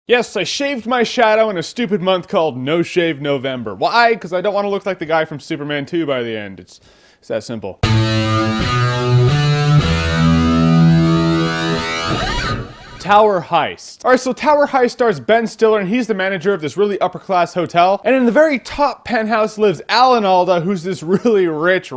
Yes, I shaved my shadow in a stupid month called No Shave November. Why? Because I don't want to look like the guy from Superman 2 by the end. It's that simple. Tower Heist. Alright, so Tower Heist stars Ben Stiller, and he's the manager of this really upper-class hotel. And in the very top penthouse lives Alan Alda, who's this really rich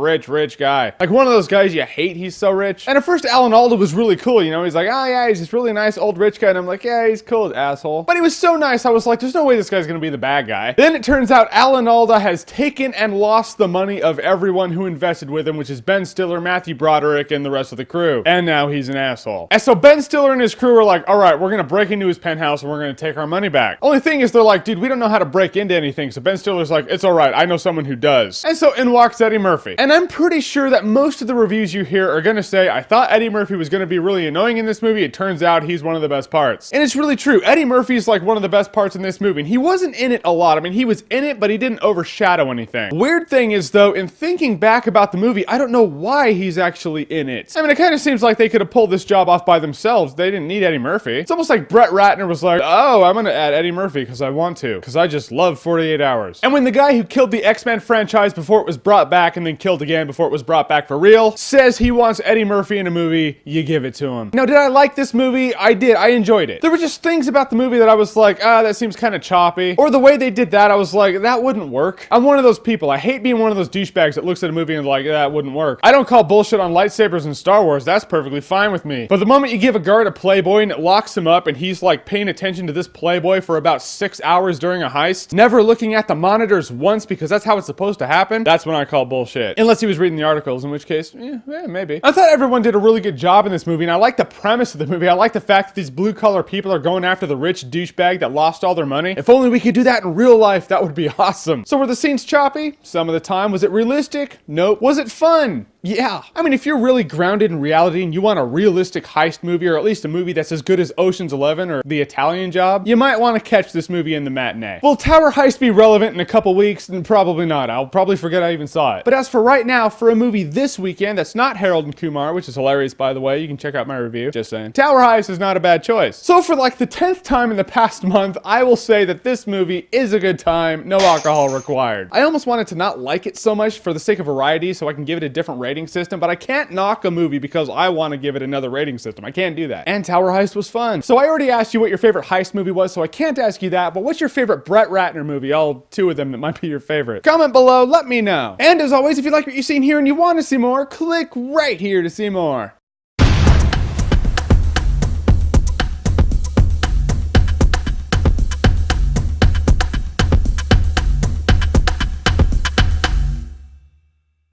guy. Like one of those guys you hate, he's so rich. And at first, Alan Alda was really cool, you know? He's like, oh yeah, he's this really nice old rich guy. And I'm like, yeah, he's cool, asshole. But he was so nice, I was like, there's no way this guy's gonna be the bad guy. Then it turns out Alan Alda has taken and lost the money of everyone who invested with him, which is Ben Stiller, Matthew Broderick, and the rest of the crew. And now he's an asshole. And so Ben Stiller and his crew are like, all right, we're gonna break into his penthouse and we're gonna take our money back. Only thing is they're like, dude, we don't know how to break into anything. So Ben Stiller's like, it's all right, I know someone who does. And so in walks Eddie Murphy. And I'm pretty sure that most of the reviews you hear are gonna say, I thought Eddie Murphy was gonna be really annoying in this movie. It turns out he's one of the best parts. And it's really true. Eddie Murphy's like one of the best parts in this movie. And he wasn't in it a lot. I mean, he was in it, but he didn't overshadow anything. Weird thing is though, in thinking back about the movie, I don't know why he's actually in it. I mean, it kind of seems like they could have pulled this job off by themselves. They didn't need Eddie Murphy. It's almost like Brett Ratner was like, oh, I'm gonna add Eddie Murphy because I want to, because I just love 48 Hours. And when the guy who killed the X-Men franchise before it was brought back and then killed again before it was brought back for real, says he wants Eddie Murphy in a movie, you give it to him. Now, did I like this movie? I did. I enjoyed it. There were just things about the movie that I was like, that seems kind of choppy. Or the way they did that, I was like, that wouldn't work. I'm one of those people. I hate being one of those douchebags that looks at a movie and like, that wouldn't work. I don't call bullshit on lightsabers in Star Wars. That's perfectly fine with me. But the moment you give a guard a Playboy and it locks him up and he's like paying attention to this Playboy for about 6 hours during a heist, never looking at the monitors once because that's how it's supposed to happen, that's when I call bullshit. Unless he was reading the articles, in which case, yeah, maybe. I thought everyone did a really good job in this movie, and I like the premise of the movie. I like the fact that these blue-collar people are going after the rich douchebag that lost all their money. If only we could do that in real life, that would be awesome. So were the scenes choppy? Some of the time. Was it realistic? Nope. Was it fun? Yeah. I mean, if you're really grounded in reality and you want a realistic heist movie, or at least a movie that's as good as Ocean's 11 or The Italian Job, you might want to catch this movie in the matinee. Will Tower Heist be relevant in a couple weeks? Probably not. I'll probably forget I even saw it. But as for right now, for a movie this weekend that's not Harold and Kumar, which is hilarious by the way, you can check out my review, just saying, Tower Heist is not a bad choice. So for like the 10th time in the past month, I will say that this movie is a good time, no alcohol required. I almost wanted to not like it so much for the sake of variety so I can give it a different rating system, but I can't knock a movie because I want to give it another rating system. I can't do that. And Tower Heist was fun. So I already asked you what your favorite heist movie was, so I can't ask you that, but what's your favorite Brett Ratner movie? All two of them that might be your favorite. Comment below, let me know. And as always, if you like what you've seen here and you want to see more, click right here to see more.